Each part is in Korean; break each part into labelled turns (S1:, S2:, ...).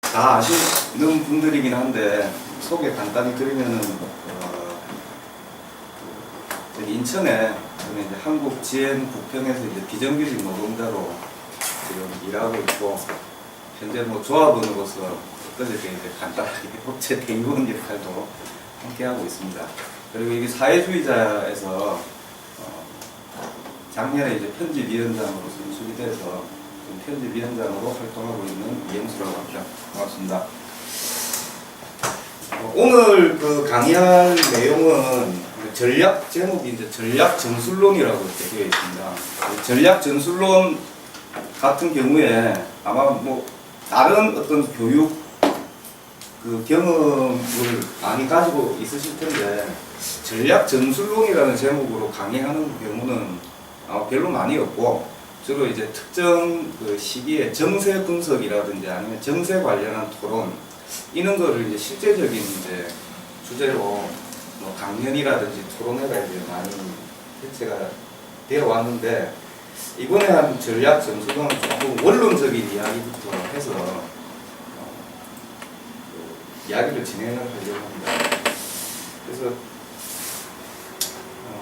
S1: 다 아시는 분들이긴 한데 소개 간단히 드리면은 저기 인천에 저는 이제 한국 GM 부평에서 이제 비정규직 노동자로 지금 일하고 있고, 현재 뭐 조합원으로서 엊그저께 이제 간단하게 업체 대의원 역할도 함께 하고 있습니다. 그리고 이게 사회주의자에서 작년에 이제 편집위원장으로 선출이 돼서 편집위원장으로 활동하고 있는 이영수라고 합니다. 반갑습니다. 오늘 그 강의할 내용은 전략 제목이 이제 전략 전술론이라고 이렇게 되어 있습니다. 전략 전술론 같은 경우에 아마 뭐 다른 어떤 교육 그 경험을 많이 가지고 있으실 텐데, 전략 전술론이라는 제목으로 강의하는 경우는 별로 많이 없고, 주로 이제 특정 그 시기에 정세 분석이라든지 아니면 정세 관련한 토론, 이런 거를 이제 실제적인 이제 주제로 뭐 강연이라든지 토론회가 이제 많이 개최가 되어 왔는데, 이번에 한 전략 전술론은 조금 원론적인 이야기부터 해서 이야기를 진행을 하려고 합니다. 그래서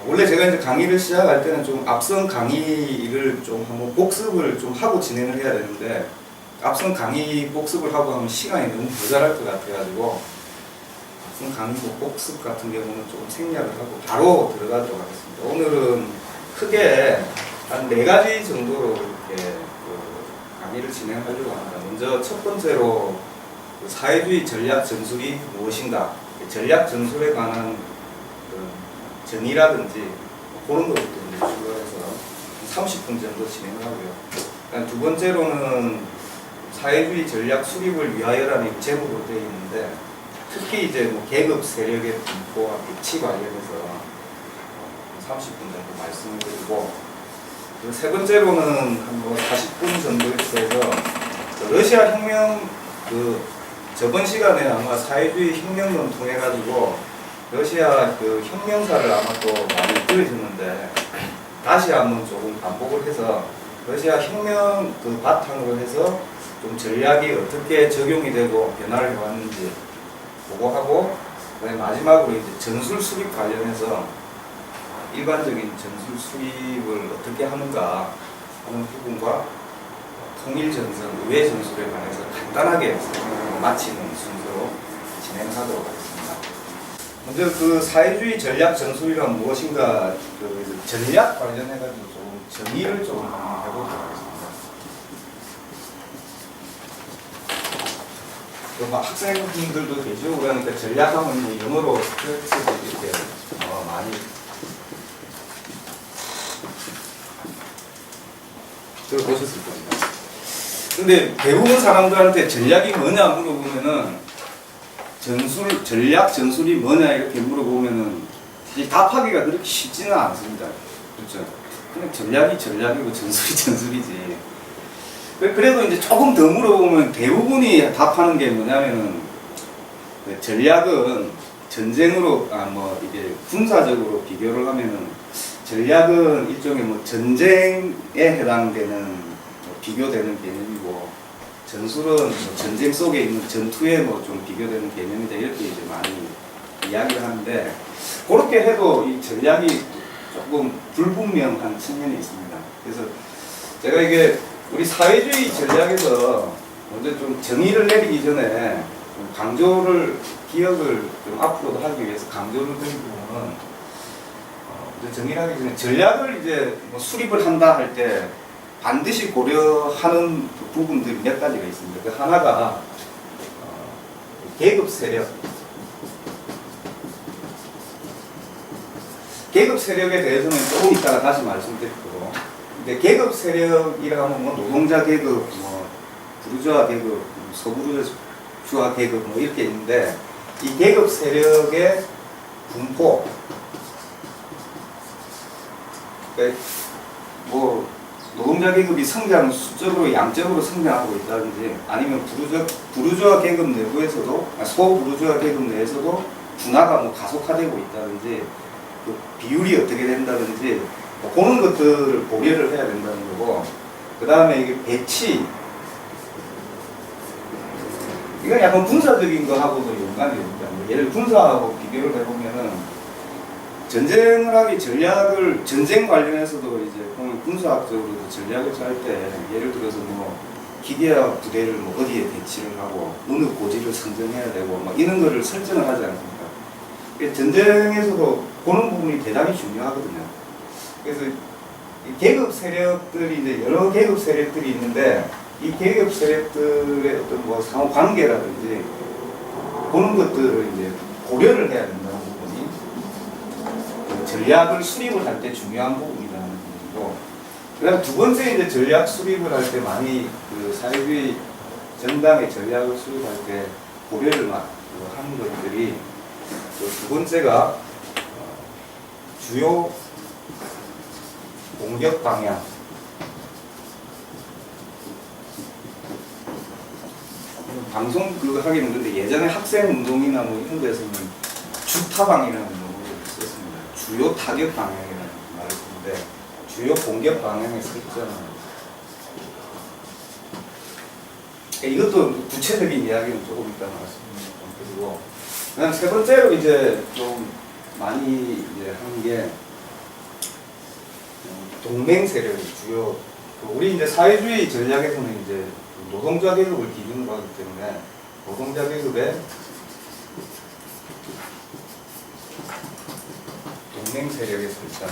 S1: 원래 제가 이제 강의를 시작할 때는 좀 앞선 강의를 좀 한번 복습을 좀 하고 진행을 해야 되는데, 앞선 강의 복습을 하고 하면 시간이 너무 모자랄 것 같아가지고 앞선 강의 복습 같은 경우는 좀 생략을 하고 바로 들어가도록 하겠습니다. 오늘은 크게 한 4가지 정도로 이렇게 강의를 진행하려고 합니다. 먼저 첫 번째로 사회주의 전략 전술이 무엇인가, 전략 전술에 관한 정의라든지 그런 것부터 추가해서 30분 정도 진행을 하고요. 두 번째로는 사회주의 전략 수립을 위하여라는 제목으로 되어 있는데, 특히 이제 뭐 계급 세력의 분포와 배치 관련해서 30분 정도 말씀을 드리고, 세 번째로는 한 뭐 40분 정도 해서 러시아 혁명 저번 시간에 아마 사회주의 혁명론 통해 가지고 러시아 그 혁명사를 아마 또 많이 들으셨는데, 다시 한번 조금 반복을 해서 러시아 혁명 그 바탕으로 해서 좀 전략이 어떻게 적용이 되고 변화를 해왔는지 보고 하고, 마지막으로 이제 전술 수립 관련해서 일반적인 전술 수립을 어떻게 하는가 하는 부분과 통일 전선, 의회 전술에 관해서 간단하게 마치는 순서로 진행하도록 하겠습니다. 먼저 그 사회주의 전략 전술이란 무엇인가, 그 전략 관련해가지고 좀 정의를 좀 한번 해보도록 하겠습니다. 막 학생분들도 계시고 그러니까 전략하면 뭐 영어로 스트레스도 이렇게 많이 들어보셨을 겁니다. 근데 대부분 사람들한테 전략이 뭐냐 물어보면은 전략 전술이 뭐냐 이렇게 물어보면은 답하기가 그렇게 쉽지는 않습니다. 그렇죠? 그냥 전략이 전략이고 전술이 전술이지. 그래도 이제 조금 더 물어보면 대부분이 답하는 게 뭐냐면은, 전략은 전쟁으로 뭐 이게 군사적으로 비교를 하면은 전략은 일종의 뭐 전쟁에 해당되는 비교되는 개념이고, 전술은 뭐 전쟁 속에 있는 전투에 뭐 좀 비교되는 개념이다, 이렇게 이제 많이 이야기를 하는데, 그렇게 해도 이 전략이 조금 불분명한 측면이 있습니다. 그래서 제가 이게 우리 사회주의 전략에서 먼저 좀 정의를 내리기 전에 좀 기억을 좀 앞으로도 하기 위해서 강조를 드린 부분은, 정의를 하기 전에 전략을 이제 뭐 수립을 한다 할 때 반드시 고려하는 부분들이 몇 가지가 있습니다. 그 하나가 계급 세력. 계급 세력에 대해서는 조금 이따가 다시 말씀드릴 거고, 근데 계급 세력이라 하면 뭐 노동자 계급, 뭐 부르주아 계급, 소부르주아 계급 뭐 이렇게 있는데, 이 계급 세력의 분포, 그러니까 뭐 노동자 계급이 수적으로 양적으로 성장하고 있다든지, 아니면 부르주아 계급 내부에서도, 소부르주아 계급 내에서도 분화가 뭐 가속화되고 있다든지, 그 비율이 어떻게 된다든지, 뭐 그런 것들을 고려를 해야 된다는 거고, 그 다음에 이게 배치. 이건 약간 군사적인 거하고도 연관이 됩니다. 예를 군사하고 비교를 해보면은 전쟁을 하기 전략을 전쟁 관련해서도 이제 보면 군사학적으로도 전략을 짤 때 예를 들어서 뭐 기계화 부대를 뭐 어디에 배치를 하고 어느 고지를 선정해야 되고 막 이런 거를 설정을 하지 않습니까? 전쟁에서도 그런 부분이 대단히 중요하거든요. 그래서 이 계급 세력들이 이제 여러 계급 세력들이 있는데 이 계급 세력들의 어떤 뭐 상호 관계라든지 그런 것들을 이제 고려를 해야 된다는 부분이 전략을 수립을 할 때 중요한 부분이라는 부분이고, 그다음 두 번째 이제 전략 수립을 할 때 많이 그 사회주의 정당의 전략을 수립할 때 고려를 하는 것들이 두 번째가 주요 공격 방향. 방송 그거 하기는 근데 예전에 학생 운동이나 뭐 이런 데서는 주타방이라는 용어를 썼습니다. 주요 타격 방향이라는 말을 쓰는데 주요 공격 방향의 설정을. 이것도 구체적인 이야기는 조금 이따 말씀드리고, 그다음 세 번째로 이제 좀 많이 이제 하는 게 동맹 세력이 주요. 우리 이제 사회주의 전략에서는 이제 노동자 계급을 기준으로 하기 때문에 노동자 계급의 동맹 세력의 설정.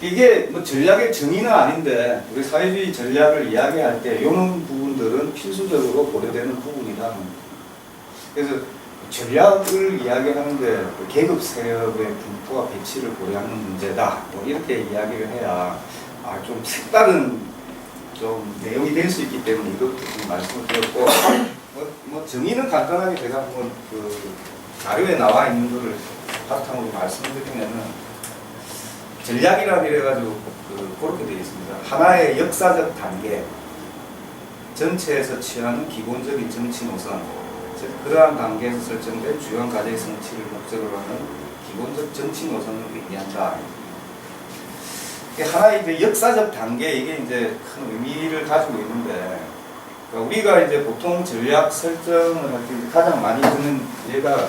S1: 이게 뭐 전략의 정의는 아닌데 우리 사회주의 전략을 이야기할 때 이런 부분들은 필수적으로 고려되는 부분이다. 그래서 전략을 이야기하는데 계급 세력의 분포와 배치를 고려하는 문제다. 뭐 이렇게 이야기를 해야 좀 색다른 좀 내용이 될 수 있기 때문에 이것도 좀 말씀을 드렸고, 뭐 정의는 간단하게 제가 한번 그 자료에 나와 있는 거를 바탕으로 말씀을 드리면은 전략이라 이래가지고 그렇게 되어 있습니다. 하나의 역사적 단계, 전체에서 취하는 기본적인 정치 노선, 즉 그러한 단계에서 설정된 주요한 과제의 성취를 목적으로 하는 기본적 정치 노선을 의미한다. 하나의 이제 역사적 단계, 이게 이제 큰 의미를 가지고 있는데, 그러니까 우리가 이제 보통 전략 설정을 할 때 가장 많이 드는 예가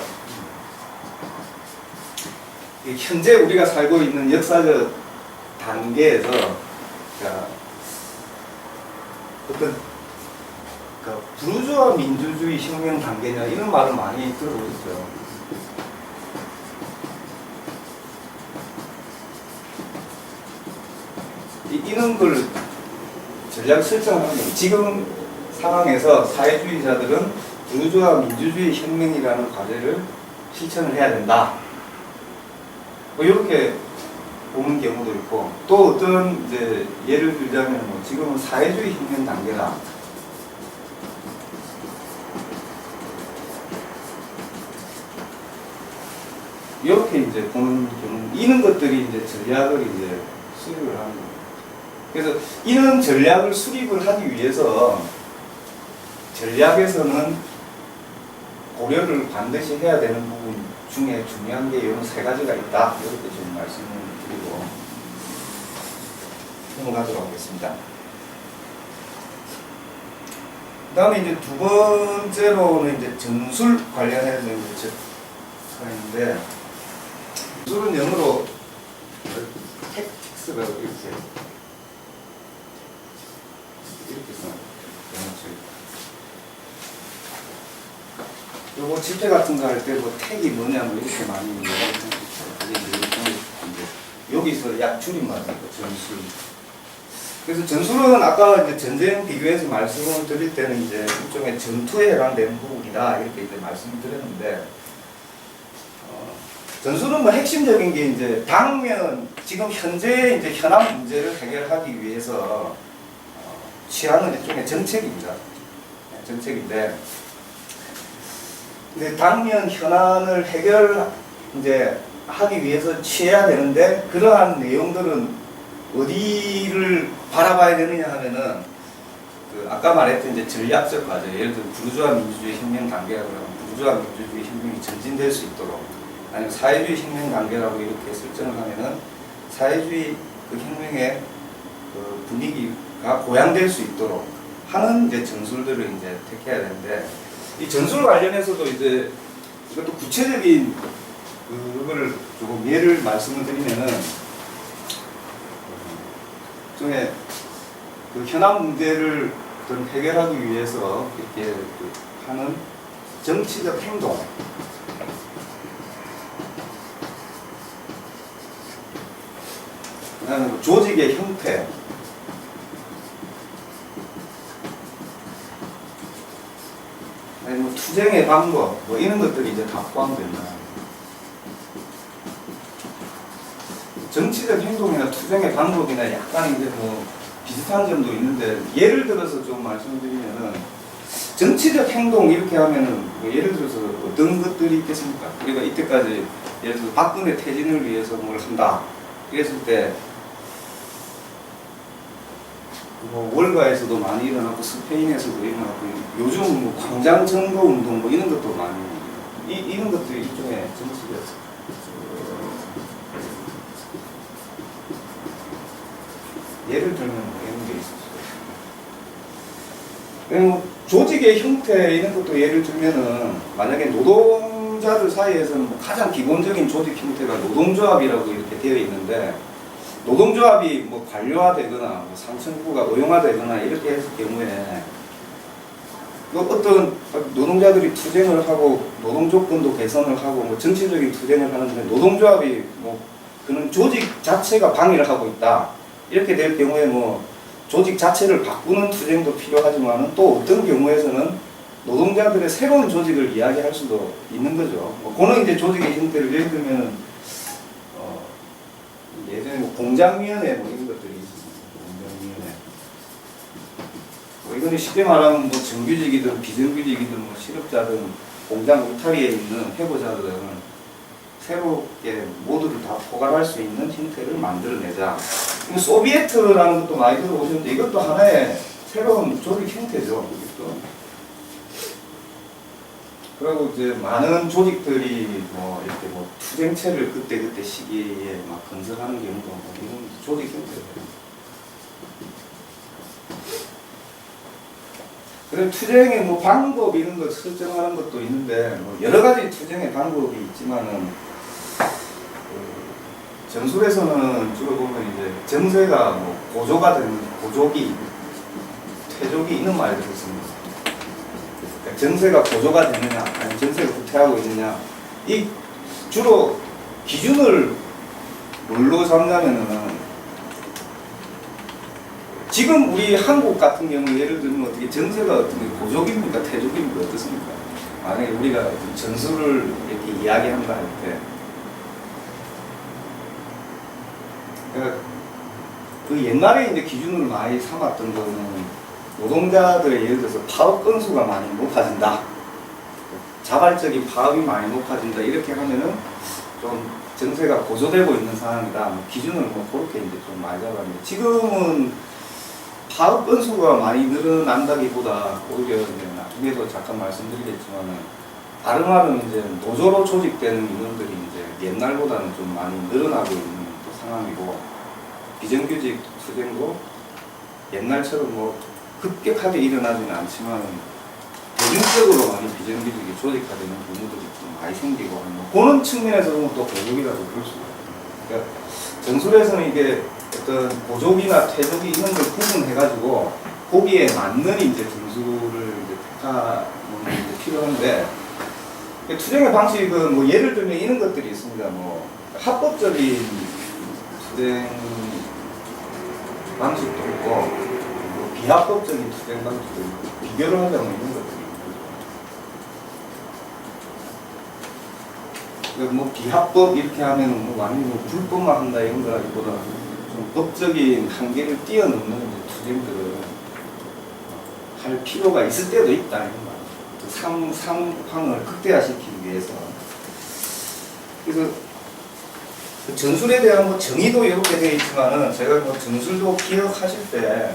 S1: 현재 우리가 살고 있는 역사적 단계에서 어떤 부르주아 민주주의 혁명 단계냐 이런 말을 많이 들어보셨죠. 이런 걸 전략 설정하는 거예요. 지금 상황에서 사회주의자들은 부르주아 민주주의 혁명이라는 과제를 실천을 해야 된다. 뭐 이렇게 보는 경우도 있고, 또 어떤 이제 예를 들자면 뭐 지금은 사회주의 혁명 단계다. 이렇게 이제 보는 경우, 이런 것들이 이제 전략을 이제 수립을 하는 거예요. 그래서 이런 전략을 수립을 하기 위해서 전략에서는 고려를 반드시 해야 되는 부분 중에 중요한 게 이런 세 가지가 있다. 이렇게 좀 말씀을 드리고 넘어가도록 하겠습니다. 그 다음에 이제 두 번째로는 이제 전술 관련해서 이제 있는데, 전술은 영어로 택틱스라고 이렇게 써요. 요거 집회 같은 거 할 때 뭐 택이 뭐냐 뭐 이렇게 많이 이야기하는데, 여기서 약 줄임말이에요. 전술. 그래서 전술은 아까 이제 전쟁 비교해서 말씀을 드릴 때는 이제 일종의 전투에 해당되는 부분이다 이렇게 이제 말씀을 드렸는데, 전술은 뭐 핵심적인 게 이제 당면 지금 현재 이제 현안 문제를 해결하기 위해서 취하는 일종의 정책입니다. 정책인데, 근데 당면 현안을 이제 하기 위해서 취해야 되는데, 그러한 내용들은 어디를 바라봐야 되느냐 하면은 아까 말했던 이제 전략적 과제, 예를 들어 부르주아 민주주의 혁명 단계라고 하면 민주주의와 민주주의 혁명이 전진될 수 있도록, 아니면 사회주의 혁명 단계라고 이렇게 설정을 하면은 사회주의 그 혁명의 그 분위기가 고양될 수 있도록 하는 이제 전술들을 이제 택해야 되는데, 이 전술 관련해서도 이제 이것도 구체적인 그거를 조금 예를 말씀을 드리면은, 일종의 그 현안 문제를 어떤 해결하기 위해서 이렇게 하는 정치적 행동, 그다음에 조직의 형태, 아니 뭐 투쟁의 방법, 뭐 이런 것들이 이제 다 포함된다. 정치적 행동이나 투쟁의 방법이나 약간 이제 뭐 비슷한 점도 있는데, 예를 들어서 좀 말씀드리면은, 정치적 행동 이렇게 하면은 뭐 예를 들어서 어떤 것들이 있겠습니까? 우리가 이때까지 예를 들어서 박근혜 퇴진을 위해서 뭘 한다 이랬을 때, 뭐 월가에서도 많이 일어나고 스페인에서도 일어나고, 요즘 뭐 광장 점거 운동 뭐 이런 것도 많이, 이런 것들이 일종의 정치적 예를 들면 뭐 이런 게 있을 수 있어요. 조직의 형태 이런 것도 예를 들면은, 만약에 노동자들 사이에서는 뭐 가장 기본적인 조직 형태가 노동조합이라고 이렇게 되어 있는데, 노동조합이 뭐 관료화되거나 뭐 상층부가 의용화되거나 이렇게 했을 경우에 어떤 노동자들이 투쟁을 하고 노동조건도 개선을 하고 뭐 정치적인 투쟁을 하는데, 노동조합이 뭐 그런 조직 자체가 방해를 하고 있다 이렇게 될 경우에 뭐 조직 자체를 바꾸는 투쟁도 필요하지만, 또 어떤 경우에서는 노동자들의 새로운 조직을 이야기할 수도 있는 거죠. 뭐 그는 이제 조직의 형태를 예를 들면 예전에 뭐 공장위원회 뭐 이런 것들이 있습니다. 공장위원회. 뭐 이거는 쉽게 말하면 뭐 정규직이든 비정규직이든 뭐 실업자든 공장 울타리에 있는 해고자들은 새롭게 모두를 다 포괄할 수 있는 형태를 만들어내자. 소비에트라는 것도 많이 들어보셨는데, 이것도 하나의 새로운 조직 형태죠. 이것도. 그리고 이제 많은 조직들이 뭐 이렇게 뭐 투쟁체를 그때 시기에 막 건설하는 경우도 뭐 이런 조직 형태예요. 그리고 투쟁의 뭐 방법 이런 거 설정하는 것도 있는데, 뭐 여러 가지 투쟁의 방법이 있지만은, 전술에서는 주로 보면 이제 정세가 뭐 고조가 되는, 고조기, 퇴조기 이런 말이 들었습니다. 그러니까 정세가 고조가 되느냐, 아니면 정세가 후퇴하고 있느냐, 이 주로 기준을 뭘로 삼냐면은, 지금 우리 한국 같은 경우 예를 들면 어떻게 정세가 어떻게 고조기입니까, 퇴조기입니까, 어떻습니까? 만약에 우리가 전술을 이렇게 이야기한다 할 때, 그러니까 그 옛날에 이제 기준으로 많이 삼았던 거는, 노동자들의 예를 들어서 파업 건수가 많이 높아진다, 자발적인 파업이 많이 높아진다 이렇게 하면은 좀 정세가 고조되고 있는 상황이다. 뭐 기준을 뭐 그렇게 이제 좀 많이 잡았는데, 지금은 파업 건수가 많이 늘어난다기보다 오히려 이제 나중에도 잠깐 말씀드리겠지만은, 다른 말은 이제 노조로 조직되는 인원들이 이제 옛날보다는 좀 많이 늘어나고 있는 상황이고, 비정규직 투쟁도 옛날처럼 뭐 급격하게 일어나지는 않지만 대중적으로 많이 비정규직이 조직화되는 경우들이 좀 많이 생기고 하는, 그런 측면에서 보면 또 고족이라고 볼 수 있어요. 그러니까 전술에서는 이게 어떤 고족이나 퇴족이 이런 걸 구분해가지고 거기에 맞는 이제 전술을 이제 택하는 게 필요한데, 투쟁의 방식은 뭐 예를 들면 이런 것들이 있습니다. 뭐 합법적인 투쟁 방식도 있고, 뭐 비합법적인 투쟁 방식도 있고, 비교를 하자면 이런 것들이 있고, 뭐 비합법 이렇게 하면 뭐 완전히 뭐 불법만 한다 이런 거라기보다 좀 법적인 한계를 뛰어넘는 투쟁들을 할 필요가 있을 때도 있다 이런 말. 상황을 극대화시키기 위해서. 그래서 전술에 대한 뭐 정의도 이렇게 되어 있지만은, 제가 뭐 전술도 기억하실 때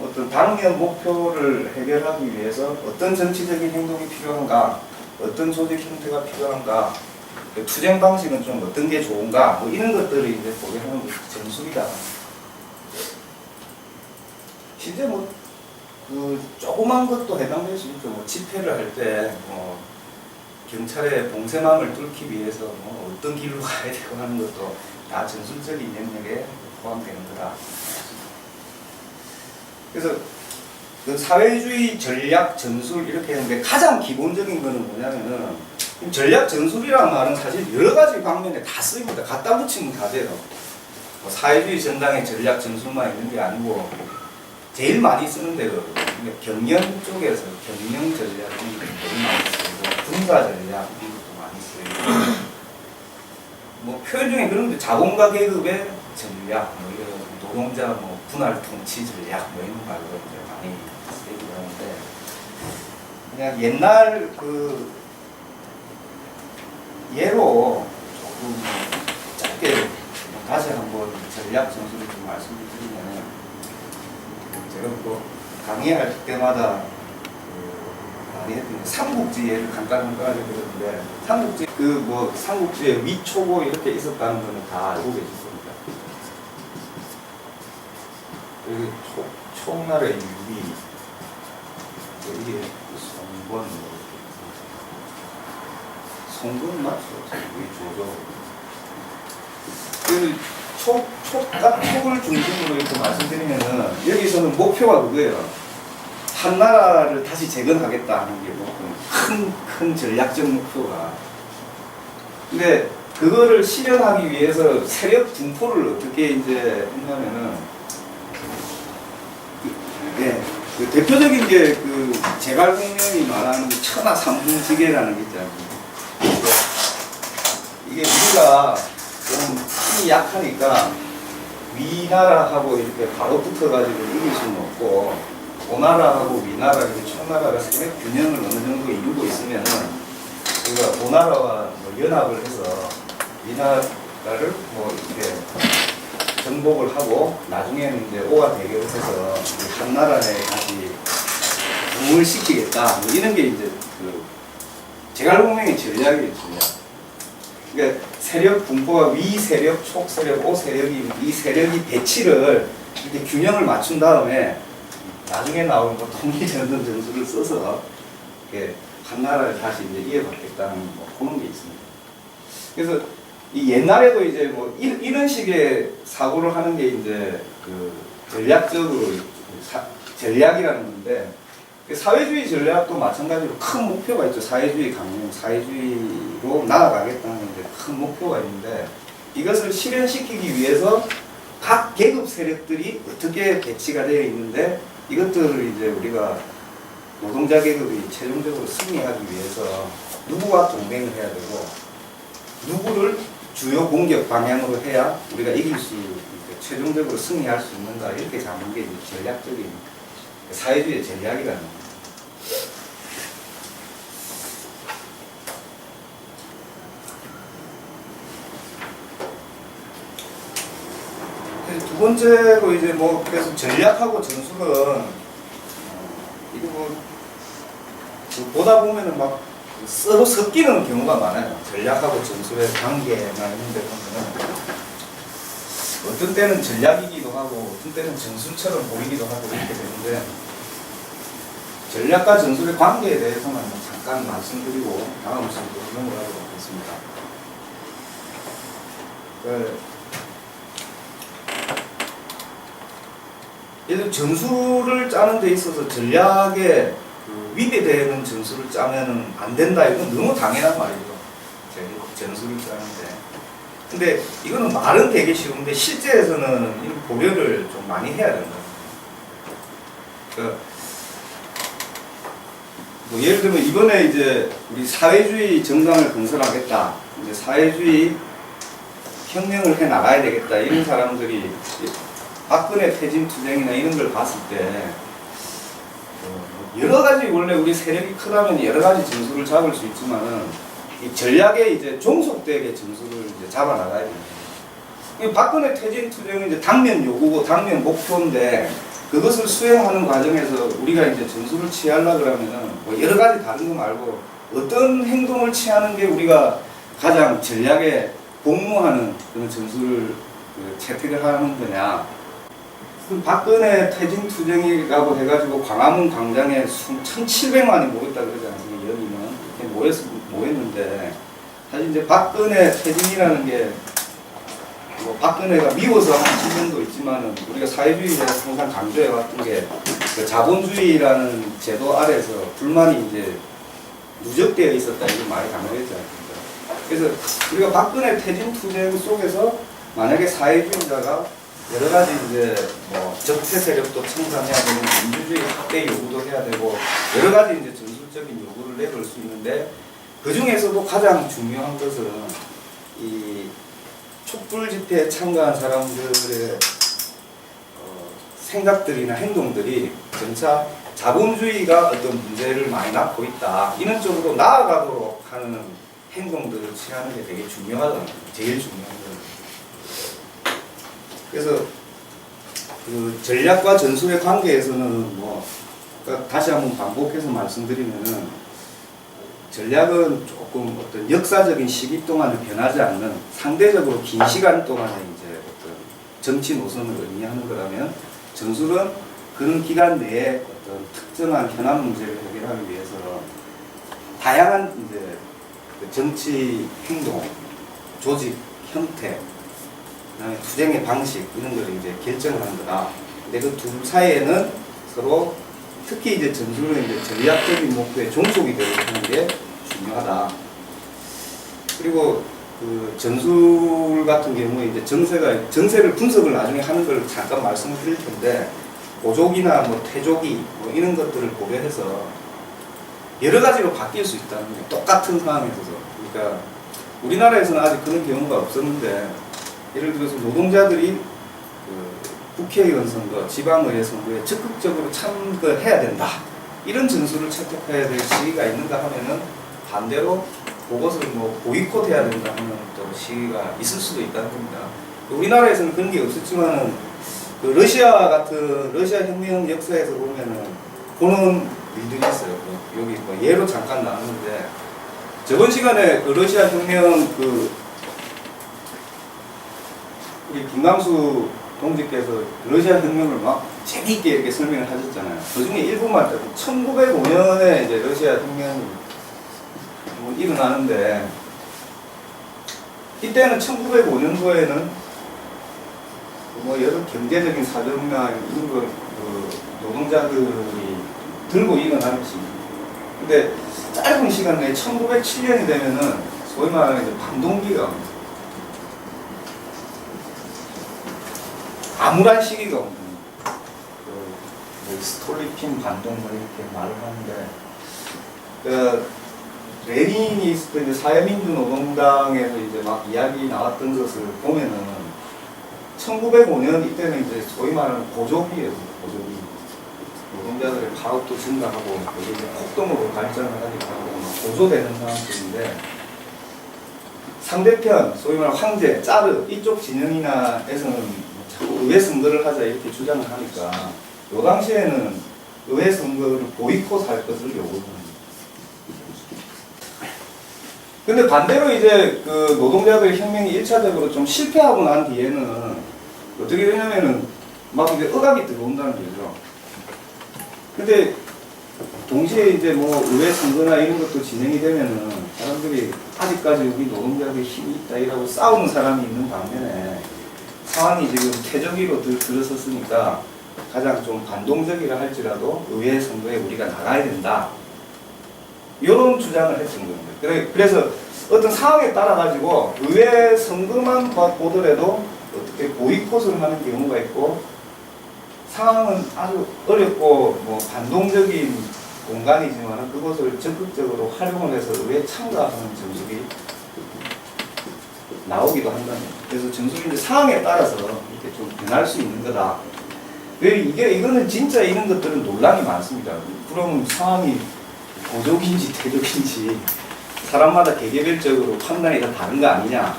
S1: 어떤 당면 목표를 해결하기 위해서 어떤 정치적인 행동이 필요한가, 어떤 조직 형태가 필요한가, 투쟁 방식은 좀 어떤 게 좋은가, 뭐 이런 것들을 이제 보게 하는 것이 전술이다. 실제 뭐 그 조그만 것도 해당될 수 있죠. 뭐 집회를 할 때 뭐 경찰의 봉쇄망을 뚫기 위해서 뭐 어떤 길로 가야 되고 하는 것도 다 전술적인 영역에 포함되는 거다. 그래서 그 사회주의 전략 전술 이렇게 했는데 가장 기본적인 거는 뭐냐면은 전략 전술이라는 말은 사실 여러 가지 방면에 다 쓰입니다. 갖다 붙이면 다 돼요. 뭐 사회주의 전당의 전략 전술만 있는 게 아니고 제일 많이 쓰는 데가 경영 쪽에서 경영 전략이 제일 많이 쓰이고 군사 전략 이런 것도 많이 쓰이고 뭐 표현 중에 그런 게 자본가 계급의 전략, 뭐 이런 노동자 뭐 분할 통치 전략 뭐 이런 말로 이제 많이 쓰이기도 하는데 그냥 옛날 그 예로 조금 짧게 다시 한번 전략 전술을 좀 말씀을 드리면 제가 뭐 강의할 때마다 많이 했던 삼국지 예를 간단히 들었는데 삼국지 그 뭐 삼국지에 위초고 이렇게 있었다는 거는 다 알고 계셨습니다. 그 총나라의 위 이게 송건 맞죠? 위조죠. 그 촉을 중심으로 이렇게 말씀드리면은 여기서는 목표가 그거예요. 한 나라를 다시 재건하겠다 하는 게 큰 전략적 목표가. 근데 그거를 실현하기 위해서 세력 분포를 어떻게 이제 했냐면은 그 대표적인 게 그 제갈공명이 말하는 천하 삼분지계라는 게 있잖아요. 이게 우리가 좀 힘이 약하니까 위나라하고 이렇게 바로 붙어가지고 이길 수는 없고 오나라하고 위나라 이렇게 총나라가 세력 균형을 어느 정도 이루고 있으면은 우리가 오나라와 뭐 연합을 해서 위나라를 뭐 이렇게 정복을 하고 나중에는 이제 오와 대결을 해서 한 나라에 다시 부흥을 시키겠다 뭐 이런 게 이제 그 제갈공명의 전략이에요. 전략. 그러니까 세력 분포가 위 세력, 촉 세력, 오 세력이 이 세력이 배치를 이렇게 균형을 맞춘 다음에 나중에 나오는 뭐 통일전선 전술을 써서 이렇게 한 나라를 다시 이제 이어받겠다는 뭐 그런 게 있습니다. 그래서 이 옛날에도 이제 뭐 이런 식의 사고를 하는 게 이제 그 전략적으로 전략이라는 건데 사회주의 전략도 마찬가지로 큰 목표가 있죠. 사회주의 강령, 사회주의로 나아가겠다는 이제 큰 목표가 있는데 이것을 실현시키기 위해서 각 계급 세력들이 어떻게 배치가 되어 있는데 이것들을 이제 우리가 노동자 계급이 최종적으로 승리하기 위해서 누구와 동맹을 해야 되고 누구를 주요 공격 방향으로 해야 우리가 이길 수 최종적으로 승리할 수 있는가 이렇게 잡는 게 이제 전략적인 사회주의 전략이라는 겁니다. 두 번째로 이제 뭐 그래서 전략하고 전술은 이거 뭐 보다 보면은 막 서로 섞이는 경우가 많아요. 전략하고 전술의 관계나 이런 데 보면은 어떤 때는 전략이기도 하고 어떤 때는 전술처럼 보이기도 하고 이렇게 되는데 전략과 전술의 관계에 대해서만 잠깐 말씀드리고 다음 순서로 넘어가도록 하겠습니다. 예를 전술을 짜는 데 있어서 전략에 위배되는 전술을 짜면은 안 된다. 이건 너무 당연한 말이죠. 전술을 짜는데. 근데 이거는 말은 되게 쉬운데 실제에서는 고려를 좀 많이 해야 된다. 뭐 예를 들면 이번에 이제 우리 사회주의 정당을 건설하겠다. 이제 사회주의 혁명을 해 나가야 되겠다. 이런 사람들이 박근혜 퇴진 투쟁이나 이런 걸 봤을 때 여러 가지 원래 우리 세력이 크다면 여러 가지 전술을 잡을 수 있지만은 이 전략에 이제 종속되게 전술을 이제 잡아 나가야 됩니다. 박근혜 퇴진 투쟁은 이제 당면 요구고 당면 목표인데 그것을 수행하는 과정에서 우리가 이제 전술을 취하려 그러면은 뭐 여러 가지 다른 거 말고 어떤 행동을 취하는 게 우리가 가장 전략에 복무하는 그런 전술을 채택을 하는 거냐. 박근혜 퇴진 투쟁이라고 해가지고 광화문 광장에 1,700만이 모였다 그러지 않습니까? 연인은 이렇게 모였는데 사실 이제 박근혜 퇴진이라는 게 뭐 박근혜가 미워서 한 측면도 있지만은 우리가 사회주의에서 항상 강조해왔던 게 그 자본주의라는 제도 아래서 불만이 이제 누적되어 있었다 이런 말이 강조했지 않습니까? 그래서 우리가 박근혜 퇴진 투쟁 속에서 만약에 사회주의자가 여러 가지 이제 뭐 적폐 세력도 청산해야 되고 민주주의 확대 요구도 해야 되고 여러 가지 이제 전술적인 요구를 내볼 수 있는데 그 중에서도 가장 중요한 것은 이 촛불 집회에 참가한 사람들의 생각들이나 행동들이 점차 자본주의가 어떤 문제를 많이 낳고 있다 이런 쪽으로 나아가도록 하는 행동들을 취하는 게 되게 중요하다. 제일 중요한 거예요. 그래서 그 전략과 전술의 관계에서는 뭐 그러니까 다시 한번 반복해서 말씀드리면은 전략은 조금 어떤 역사적인 시기 동안을 변하지 않는 상대적으로 긴 시간 동안에 이제 어떤 정치 노선을 의미하는 거라면 전술은 그런 기간 내에 어떤 특정한 현안 문제를 해결하기 위해서 다양한 이제 정치 행동, 조직 형태, 그다음에 투쟁의 방식 이런 걸 이제 결정을 하는 거다. 근데 그 둘 사이에는 서로 특히 이제 전술은 이제 전략적인 목표에 종속이 되어 있는 게 중요하다. 그리고 그 전술 같은 경우에 이제 정세를 분석을 나중에 하는 걸 잠깐 말씀을 드릴 텐데 고조기나 뭐 퇴조기 뭐 이런 것들을 고려해서 여러 가지로 바뀔 수 있다는 거예요. 똑같은 상황에서도. 그러니까 우리나라에서는 아직 그런 경우가 없었는데 예를 들어서 노동자들이 그 국회의원 선거, 지방의회 선거에 적극적으로 참가해야 된다. 이런 전술을 채택해야 될 시기가 있는가 하면은 반대로 그것을 뭐 보이콧해야 된다 하는 또 시기가 있을 수도 있다는 겁니다. 우리나라에서는 그런 게 없었지만은 그 러시아 혁명 역사에서 보면은 그런 일들이 있어요. 여기 뭐 예로 잠깐 나왔는데 저번 시간에 그 러시아 혁명 우리 김광수 동지께서 러시아 혁명을 막 재미있게 이렇게 설명을 하셨잖아요. 그 중에 일부만 1905년에 이제 러시아 혁명이 일어나는데 이때는 1905년도에는 뭐 여러 경제적인 사정이나 이런 거 노동자들이 들고 일어나는 시. 근데 짧은 시간 내에 1907년이 되면은 소위 말하는 이제 반동기가 옵니다. 암울한 시기가 오는 스톨리핀 반동 이렇게 말을 하는데 레닌이 있을 때 이제 사회민주노동당에서 이제 막 이야기 나왔던 것을 보면은 1905년 이때는 이제 소위 말하는 고조기예요. 고조기. 노동자들의 파업도 증가하고 이제 폭동으로 발전을 하기도 하고 고조되는 상황들인데 상대편 소위 말하는 황제, 짜르 이쪽 진영이나에서는 자꾸 의회 선거를 하자 이렇게 주장을 하니까 요 당시에는 의회 선거를 보이콧할 것을 요구합니다. 근데 반대로 이제 그 노동자들의 혁명이 1차적으로 좀 실패하고 난 뒤에는 어떻게 되냐면은 막 이제 억압이 들어온다는 거죠. 근데 동시에 이제 뭐 의회 선거나 이런 것도 진행이 되면은 사람들이 아직까지 우리 노동자들의 힘이 있다 이라고 싸우는 사람이 있는 반면에 상황이 지금 퇴조기로 들어섰으니까 가장 좀 반동적이라 할지라도 의회 선거에 우리가 나가야 된다. 이런 주장을 했던 겁니다. 그래서 어떤 상황에 따라 가지고 의회 선거만 보더라도 어떻게 보이콧을 하는 경우가 있고 상황은 아주 어렵고 뭐 반동적인 공간이지만 그것을 적극적으로 활용을 해서 의회에 참가하는 전술이 나오기도 한다는 거예요. 그래서 전술이 이제 상황에 따라서 이렇게 좀 변할 수 있는 거다. 이거는 진짜 이런 것들은 논란이 많습니다. 그럼 상황이 고족인지 퇴족인지 사람마다 개개별적으로 판단이 다 다른 거 아니냐.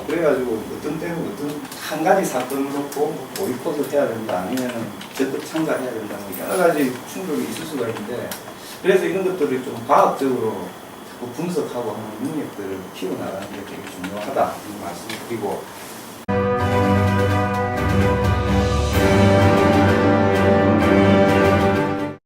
S1: 그래가지고 어떤 때는 어떤 한 가지 사건을 놓고 보이콧을 해야 된다 아니면 적극 참가해야 된다 여러 가지 충돌이 있을 수가 있는데 그래서 이런 것들을 좀 과학적으로 그 분석하고 하는 능력들을 키워나가는 게 되게 중요하다 이 말씀을 드리고